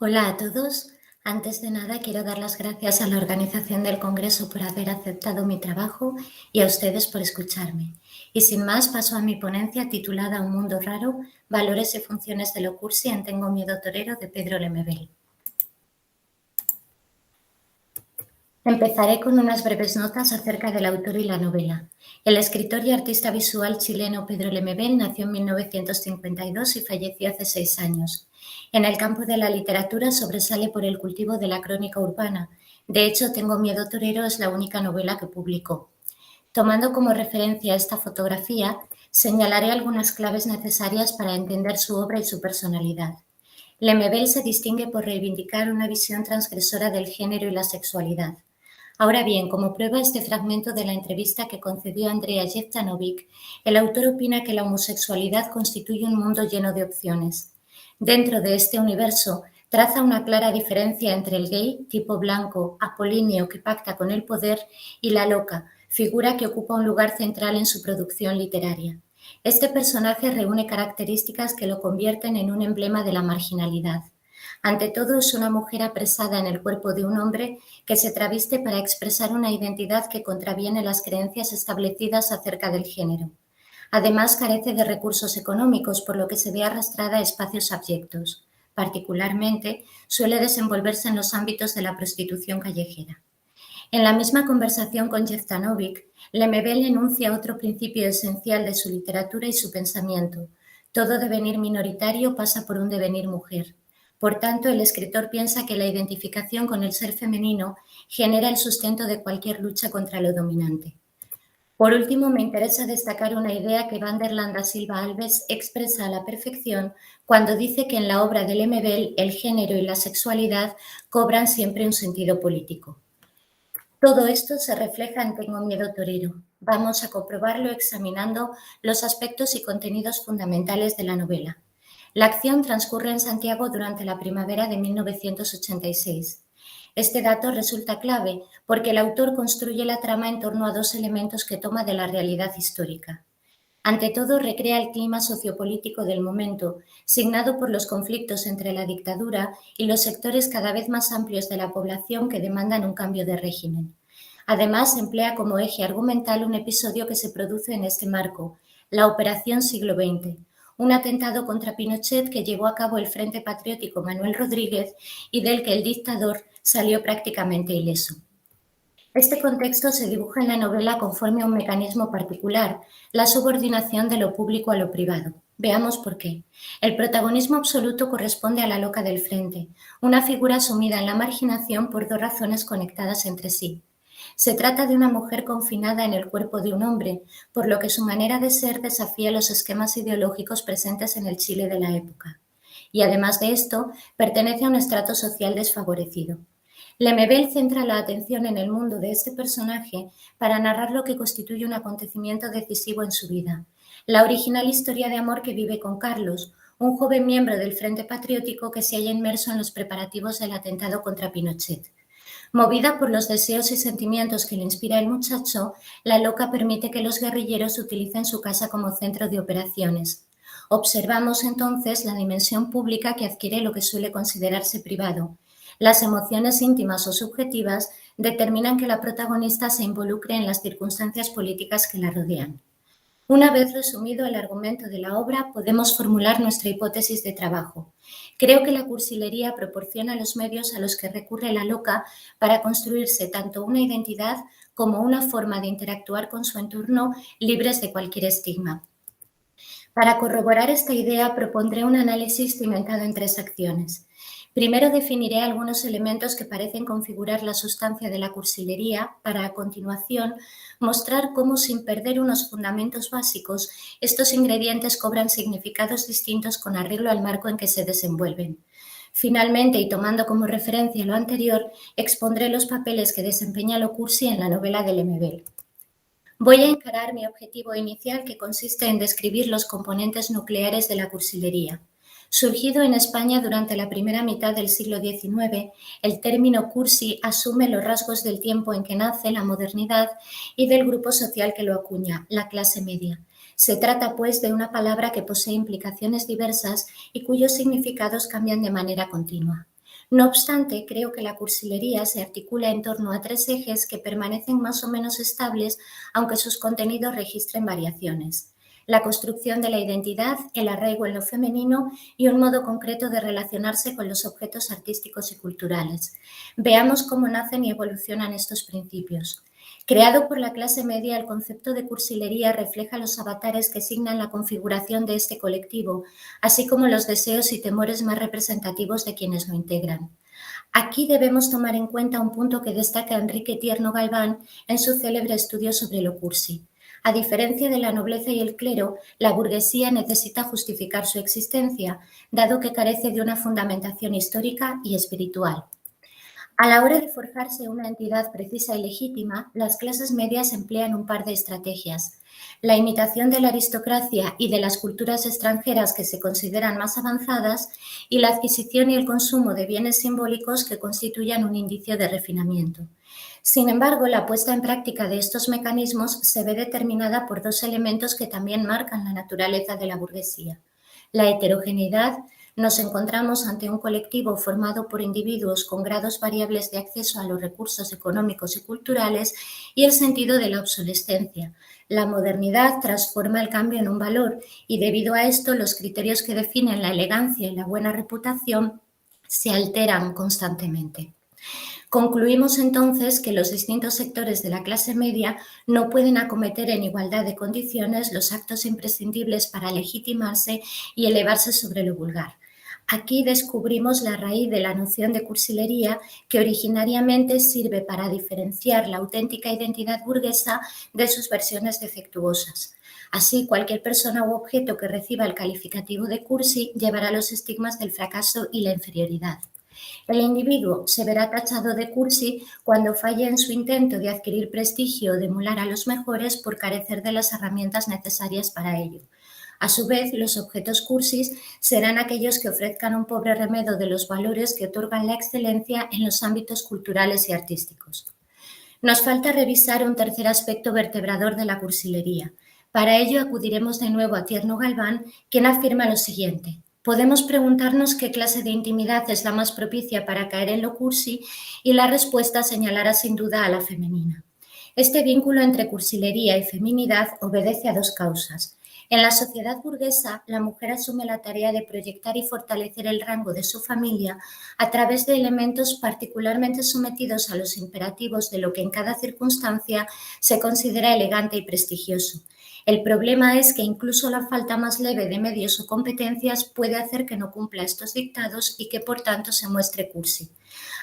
Hola a todos. Antes de nada, quiero dar las gracias a la organización del Congreso por haber aceptado mi trabajo y a ustedes por escucharme. Y sin más, paso a mi ponencia titulada Un mundo raro, valores y funciones de lo cursi en Tengo miedo torero de Pedro Lemebel. Empezaré con unas breves notas acerca del autor y la novela. El escritor y artista visual chileno Pedro Lemebel nació en 1952 y falleció hace 6 años. En el campo de la literatura sobresale por el cultivo de la crónica urbana. De hecho, Tengo miedo torero es la única novela que publicó. Tomando como referencia esta fotografía, señalaré algunas claves necesarias para entender su obra y su personalidad. Lemebel se distingue por reivindicar una visión transgresora del género y la sexualidad. Ahora bien, como prueba este fragmento de la entrevista que concedió Andrea Jevtanovic, el autor opina que la homosexualidad constituye un mundo lleno de opciones. Dentro de este universo, traza una clara diferencia entre el gay, tipo blanco, apolíneo que pacta con el poder, y la loca, figura que ocupa un lugar central en su producción literaria. Este personaje reúne características que lo convierten en un emblema de la marginalidad. Ante todo, es una mujer apresada en el cuerpo de un hombre que se traviste para expresar una identidad que contraviene las creencias establecidas acerca del género. Además, carece de recursos económicos, por lo que se ve arrastrada a espacios abyectos. Particularmente, suele desenvolverse en los ámbitos de la prostitución callejera. En la misma conversación con Jevtanovic, Lemebel enuncia otro principio esencial de su literatura y su pensamiento. Todo devenir minoritario pasa por un devenir mujer. Por tanto, el escritor piensa que la identificación con el ser femenino genera el sustento de cualquier lucha contra lo dominante. Por último, me interesa destacar una idea que Vanderland da Silva Alves expresa a la perfección cuando dice que en la obra de Lemebel el género y la sexualidad cobran siempre un sentido político. Todo esto se refleja en Tengo miedo torero. Vamos a comprobarlo examinando los aspectos y contenidos fundamentales de la novela. La acción transcurre en Santiago durante la primavera de 1986. Este dato resulta clave porque el autor construye la trama en torno a dos elementos que toma de la realidad histórica. Ante todo, recrea el clima sociopolítico del momento, signado por los conflictos entre la dictadura y los sectores cada vez más amplios de la población que demandan un cambio de régimen. Además, emplea como eje argumental un episodio que se produce en este marco, la Operación Siglo XX, un atentado contra Pinochet que llevó a cabo el Frente Patriótico Manuel Rodríguez y del que el dictador salió prácticamente ileso. Este contexto se dibuja en la novela conforme a un mecanismo particular, la subordinación de lo público a lo privado. Veamos por qué. El protagonismo absoluto corresponde a la loca del frente, una figura sumida en la marginación por dos razones conectadas entre sí. Se trata de una mujer confinada en el cuerpo de un hombre, por lo que su manera de ser desafía los esquemas ideológicos presentes en el Chile de la época. Y además de esto, pertenece a un estrato social desfavorecido. Lemebel centra la atención en el mundo de este personaje para narrar lo que constituye un acontecimiento decisivo en su vida, la original historia de amor que vive con Carlos, un joven miembro del Frente Patriótico que se halla inmerso en los preparativos del atentado contra Pinochet. Movida por los deseos y sentimientos que le inspira el muchacho, la loca permite que los guerrilleros utilicen su casa como centro de operaciones. Observamos entonces la dimensión pública que adquiere lo que suele considerarse privado. Las emociones íntimas o subjetivas determinan que la protagonista se involucre en las circunstancias políticas que la rodean. Una vez resumido el argumento de la obra, podemos formular nuestra hipótesis de trabajo. Creo que la cursilería proporciona los medios a los que recurre la loca para construirse tanto una identidad como una forma de interactuar con su entorno libres de cualquier estigma. Para corroborar esta idea, propondré un análisis cimentado en tres acciones. Primero definiré algunos elementos que parecen configurar la sustancia de la cursilería para, a continuación, mostrar cómo, sin perder unos fundamentos básicos, estos ingredientes cobran significados distintos con arreglo al marco en que se desenvuelven. Finalmente, y tomando como referencia lo anterior, expondré los papeles que desempeña lo cursi en la novela de Lemebel. Voy a encarar mi objetivo inicial, que consiste en describir los componentes nucleares de la cursilería. Surgido en España durante la primera mitad del siglo XIX, el término cursi asume los rasgos del tiempo en que nace la modernidad y del grupo social que lo acuña, la clase media. Se trata, pues, de una palabra que posee implicaciones diversas y cuyos significados cambian de manera continua. No obstante, creo que la cursilería se articula en torno a tres ejes que permanecen más o menos estables, aunque sus contenidos registren variaciones: la construcción de la identidad, el arraigo en lo femenino y un modo concreto de relacionarse con los objetos artísticos y culturales. Veamos cómo nacen y evolucionan estos principios. Creado por la clase media, el concepto de cursilería refleja los avatares que signan la configuración de este colectivo, así como los deseos y temores más representativos de quienes lo integran. Aquí debemos tomar en cuenta un punto que destaca Enrique Tierno Galván en su célebre estudio sobre lo cursi. A diferencia de la nobleza y el clero, la burguesía necesita justificar su existencia, dado que carece de una fundamentación histórica y espiritual. A la hora de forjarse una entidad precisa y legítima, las clases medias emplean un par de estrategias: la imitación de la aristocracia y de las culturas extranjeras que se consideran más avanzadas, y la adquisición y el consumo de bienes simbólicos que constituyan un indicio de refinamiento. Sin embargo, la puesta en práctica de estos mecanismos se ve determinada por dos elementos que también marcan la naturaleza de la burguesía: la heterogeneidad. Nos encontramos ante un colectivo formado por individuos con grados variables de acceso a los recursos económicos y culturales, y el sentido de la obsolescencia. La modernidad transforma el cambio en un valor, y debido a esto los criterios que definen la elegancia y la buena reputación se alteran constantemente. Concluimos entonces que los distintos sectores de la clase media no pueden acometer en igualdad de condiciones los actos imprescindibles para legitimarse y elevarse sobre lo vulgar. Aquí descubrimos la raíz de la noción de cursilería, que originariamente sirve para diferenciar la auténtica identidad burguesa de sus versiones defectuosas. Así, cualquier persona u objeto que reciba el calificativo de cursi llevará los estigmas del fracaso y la inferioridad. El individuo se verá tachado de cursi cuando falle en su intento de adquirir prestigio o de emular a los mejores por carecer de las herramientas necesarias para ello. A su vez, los objetos cursis serán aquellos que ofrezcan un pobre remedio de los valores que otorgan la excelencia en los ámbitos culturales y artísticos. Nos falta revisar un tercer aspecto vertebrador de la cursilería. Para ello acudiremos de nuevo a Tierno Galván, quien afirma lo siguiente: podemos preguntarnos qué clase de intimidad es la más propicia para caer en lo cursi, y la respuesta señalará sin duda a la femenina. Este vínculo entre cursilería y feminidad obedece a dos causas. En la sociedad burguesa, la mujer asume la tarea de proyectar y fortalecer el rango de su familia a través de elementos particularmente sometidos a los imperativos de lo que en cada circunstancia se considera elegante y prestigioso. El problema es que incluso la falta más leve de medios o competencias puede hacer que no cumpla estos dictados y que por tanto se muestre cursi.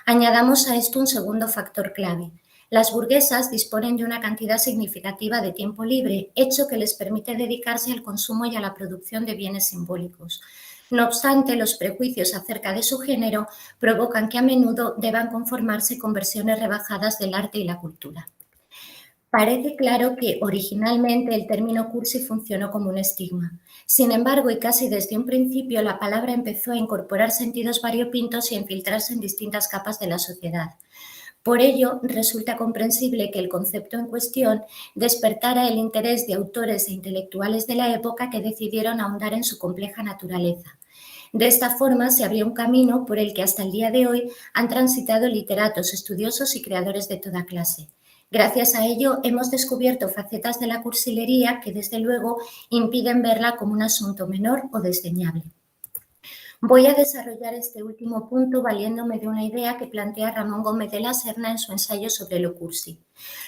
Añadamos a esto un segundo factor clave: las burguesas disponen de una cantidad significativa de tiempo libre, hecho que les permite dedicarse al consumo y a la producción de bienes simbólicos. No obstante, los prejuicios acerca de su género provocan que a menudo deban conformarse con versiones rebajadas del arte y la cultura. Parece claro que originalmente el término cursi funcionó como un estigma. Sin embargo, y casi desde un principio, la palabra empezó a incorporar sentidos variopintos y a infiltrarse en distintas capas de la sociedad. Por ello, resulta comprensible que el concepto en cuestión despertara el interés de autores e intelectuales de la época que decidieron ahondar en su compleja naturaleza. De esta forma se abrió un camino por el que hasta el día de hoy han transitado literatos, estudiosos y creadores de toda clase. Gracias a ello hemos descubierto facetas de la cursilería que, desde luego, impiden verla como un asunto menor o desdeñable. Voy a desarrollar este último punto valiéndome de una idea que plantea Ramón Gómez de la Serna en su ensayo sobre lo cursi.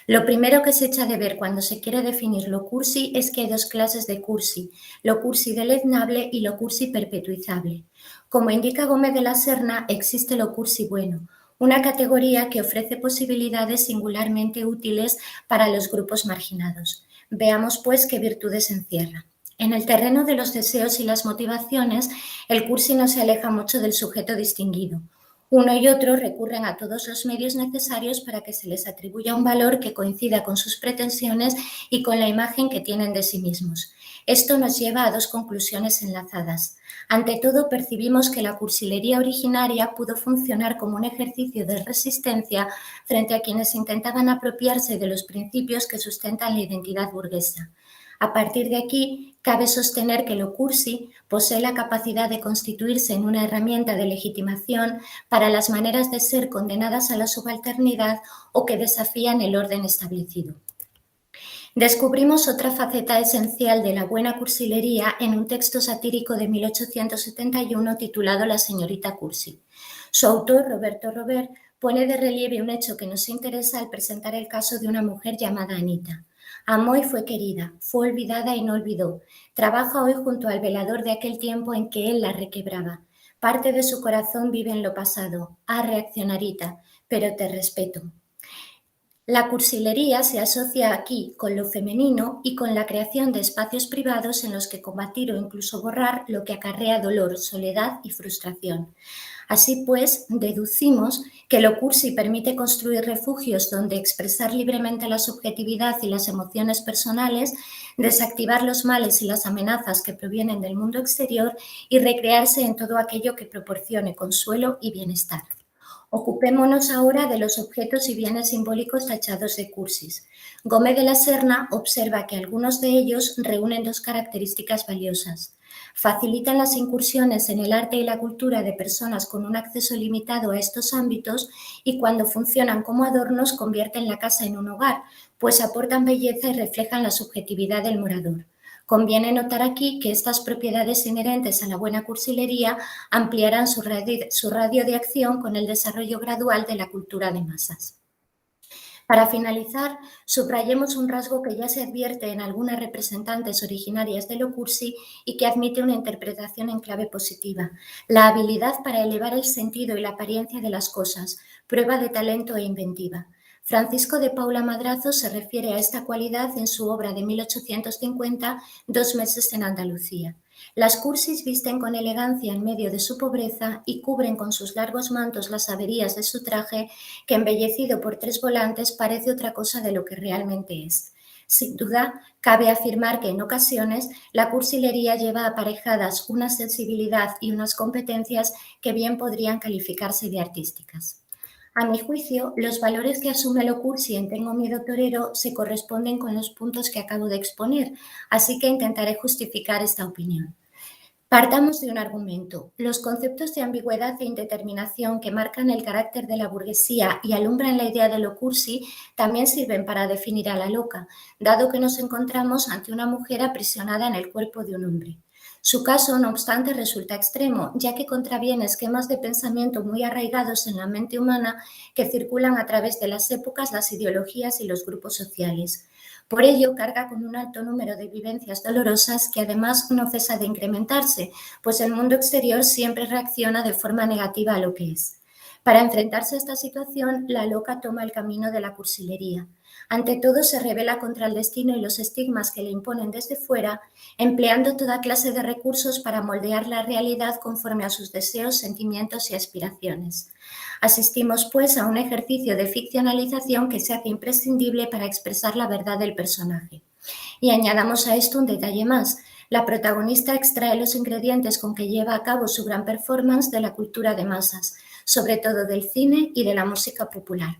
Lo primero que se echa de ver cuando se quiere definir lo cursi es que hay dos clases de cursi: lo cursi deleznable y lo cursi perpetuizable. Como indica Gómez de la Serna, existe lo cursi bueno, una categoría que ofrece posibilidades singularmente útiles para los grupos marginados. Veamos, pues, qué virtudes encierra. En el terreno de los deseos y las motivaciones, el cursi no se aleja mucho del sujeto distinguido. Uno y otro recurren a todos los medios necesarios para que se les atribuya un valor que coincida con sus pretensiones y con la imagen que tienen de sí mismos. Esto nos lleva a dos conclusiones enlazadas. Ante todo, percibimos que la cursilería originaria pudo funcionar como un ejercicio de resistencia frente a quienes intentaban apropiarse de los principios que sustentan la identidad burguesa. A partir de aquí, cabe sostener que lo cursi posee la capacidad de constituirse en una herramienta de legitimación para las maneras de ser condenadas a la subalternidad o que desafían el orden establecido. Descubrimos otra faceta esencial de la buena cursilería en un texto satírico de 1871 titulado La señorita Cursi. Su autor, Roberto Robert, pone de relieve un hecho que nos interesa al presentar el caso de una mujer llamada Anita. Amó y fue querida, fue olvidada y no olvidó. Trabaja hoy junto al velador de aquel tiempo en que él la requebraba. Parte de su corazón vive en lo pasado. Ah, reaccionarita, pero te respeto. La cursilería se asocia aquí con lo femenino y con la creación de espacios privados en los que combatir o incluso borrar lo que acarrea dolor, soledad y frustración. Así pues, deducimos que lo cursi permite construir refugios donde expresar libremente la subjetividad y las emociones personales, desactivar los males y las amenazas que provienen del mundo exterior y recrearse en todo aquello que proporcione consuelo y bienestar. Ocupémonos ahora de los objetos y bienes simbólicos tachados de cursis. Gómez de la Serna observa que algunos de ellos reúnen dos características valiosas. Facilitan las incursiones en el arte y la cultura de personas con un acceso limitado a estos ámbitos y cuando funcionan como adornos convierten la casa en un hogar, pues aportan belleza y reflejan la subjetividad del morador. Conviene notar aquí que estas propiedades inherentes a la buena cursilería ampliarán su radio de acción con el desarrollo gradual de la cultura de masas. Para finalizar, subrayemos un rasgo que ya se advierte en algunas representantes originarias de lo cursi y que admite una interpretación en clave positiva: la habilidad para elevar el sentido y la apariencia de las cosas, prueba de talento e inventiva. Francisco de Paula Madrazo se refiere a esta cualidad en su obra de 1850, Dos meses en Andalucía. Las cursis visten con elegancia en medio de su pobreza y cubren con sus largos mantos las averías de su traje, que embellecido por tres volantes parece otra cosa de lo que realmente es. Sin duda, cabe afirmar que en ocasiones la cursilería lleva aparejadas una sensibilidad y unas competencias que bien podrían calificarse de artísticas. A mi juicio, los valores que asume lo cursi en Tengo miedo torero se corresponden con los puntos que acabo de exponer, así que intentaré justificar esta opinión. Partamos de un argumento. Los conceptos de ambigüedad e indeterminación que marcan el carácter de la burguesía y alumbran la idea de lo cursi también sirven para definir a la loca, dado que nos encontramos ante una mujer aprisionada en el cuerpo de un hombre. Su caso, no obstante, resulta extremo, ya que contraviene esquemas de pensamiento muy arraigados en la mente humana que circulan a través de las épocas, las ideologías y los grupos sociales. Por ello, carga con un alto número de vivencias dolorosas que además no cesa de incrementarse, pues el mundo exterior siempre reacciona de forma negativa a lo que es. Para enfrentarse a esta situación, la loca toma el camino de la cursilería. Ante todo, se rebela contra el destino y los estigmas que le imponen desde fuera, empleando toda clase de recursos para moldear la realidad conforme a sus deseos, sentimientos y aspiraciones. Asistimos, pues, a un ejercicio de ficcionalización que se hace imprescindible para expresar la verdad del personaje. Y añadamos a esto un detalle más. La protagonista extrae los ingredientes con que lleva a cabo su gran performance de la cultura de masas, sobre todo del cine y de la música popular.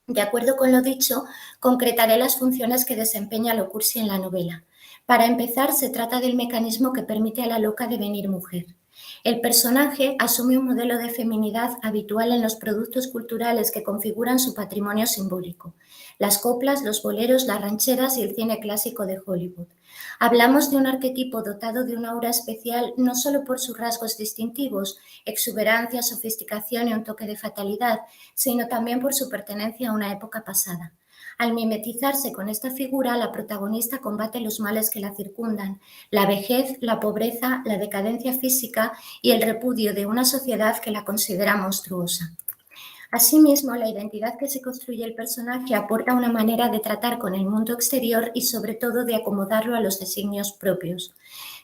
De acuerdo con lo dicho, concretaré las funciones que desempeña lo cursi en la novela. Para empezar, se trata del mecanismo que permite a la loca devenir mujer. El personaje asume un modelo de feminidad habitual en los productos culturales que configuran su patrimonio simbólico: las coplas, los boleros, las rancheras y el cine clásico de Hollywood. Hablamos de un arquetipo dotado de una aura especial no solo por sus rasgos distintivos, exuberancia, sofisticación y un toque de fatalidad, sino también por su pertenencia a una época pasada. Al mimetizarse con esta figura, la protagonista combate los males que la circundan: la vejez, la pobreza, la decadencia física y el repudio de una sociedad que la considera monstruosa. Asimismo, la identidad que se construye el personaje aporta una manera de tratar con el mundo exterior y, sobre todo, de acomodarlo a los designios propios.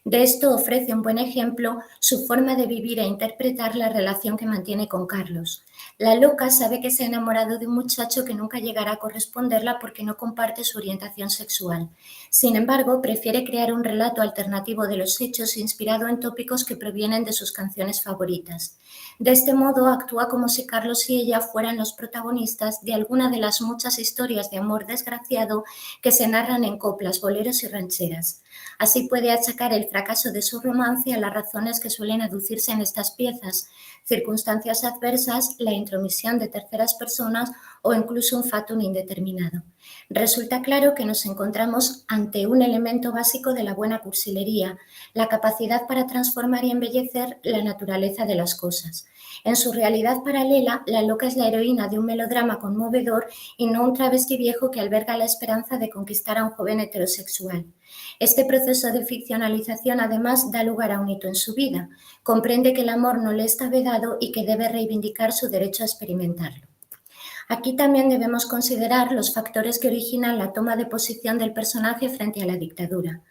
De esto ofrece un buen ejemplo su forma de vivir e interpretar la relación que mantiene con Carlos. La loca sabe que se ha enamorado de un muchacho que nunca llegará a corresponderla porque no comparte su orientación sexual. Sin embargo, prefiere crear un relato alternativo de los hechos inspirado en tópicos que provienen de sus canciones favoritas. De este modo, actúa como si Carlos y ella fueran los protagonistas de alguna de las muchas historias de amor desgraciado que se narran en coplas, boleros y rancheras. Así puede achacar el fracaso de su romance a las razones que suelen aducirse en estas piezas, circunstancias adversas, la intromisión de terceras personas o incluso un fatum indeterminado. Resulta claro que nos encontramos ante un elemento básico de la buena cursilería, la capacidad para transformar y embellecer la naturaleza de las cosas. En su realidad paralela, la loca es la heroína de un melodrama conmovedor y no un travesti viejo que alberga la esperanza de conquistar a un joven heterosexual. Este proceso de ficcionalización además da lugar a un hito en su vida. Comprende que el amor no le está vedado y que debe reivindicar su derecho a experimentarlo. Aquí también debemos considerar los factores que originan la toma de posición del personaje frente a la dictadura.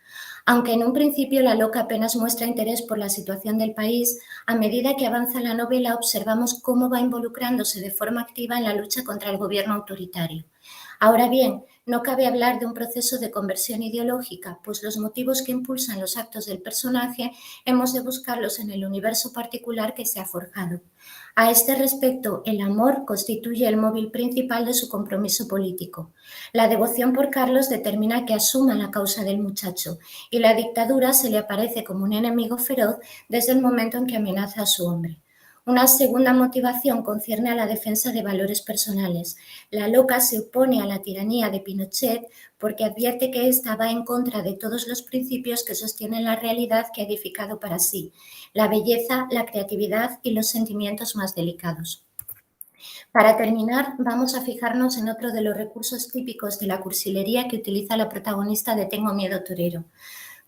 Aunque en un principio la loca apenas muestra interés por la situación del país, a medida que avanza la novela observamos cómo va involucrándose de forma activa en la lucha contra el gobierno autoritario. Ahora bien, no cabe hablar de un proceso de conversión ideológica, pues los motivos que impulsan los actos del personaje hemos de buscarlos en el universo particular que se ha forjado. A este respecto, el amor constituye el móvil principal de su compromiso político. La devoción por Carlos determina que asuma la causa del muchacho y la dictadura se le aparece como un enemigo feroz desde el momento en que amenaza a su hombre. Una segunda motivación concierne a la defensa de valores personales. La loca se opone a la tiranía de Pinochet porque advierte que ésta va en contra de todos los principios que sostienen la realidad que ha edificado para sí, la belleza, la creatividad y los sentimientos más delicados. Para terminar, vamos a fijarnos en otro de los recursos típicos de la cursilería que utiliza la protagonista de Tengo miedo torero.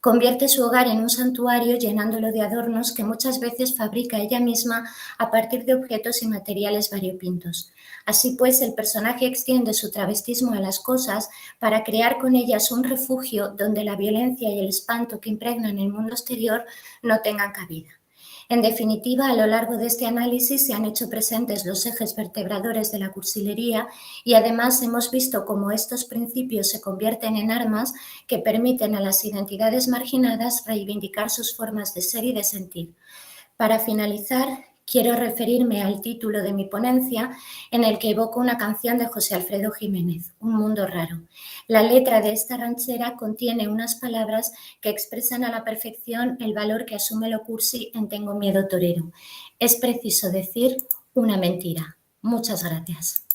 Convierte su hogar en un santuario llenándolo de adornos que muchas veces fabrica ella misma a partir de objetos y materiales variopintos. Así pues, el personaje extiende su travestismo a las cosas para crear con ellas un refugio donde la violencia y el espanto que impregnan el mundo exterior no tengan cabida. En definitiva, a lo largo de este análisis se han hecho presentes los ejes vertebradores de la cursilería y además hemos visto cómo estos principios se convierten en armas que permiten a las identidades marginadas reivindicar sus formas de ser y de sentir. Para finalizar, quiero referirme al título de mi ponencia, en el que evoco una canción de José Alfredo Jiménez, Un mundo raro. La letra de esta ranchera contiene unas palabras que expresan a la perfección el valor que asume lo cursi en Tengo miedo torero. Es preciso decir una mentira. Muchas gracias.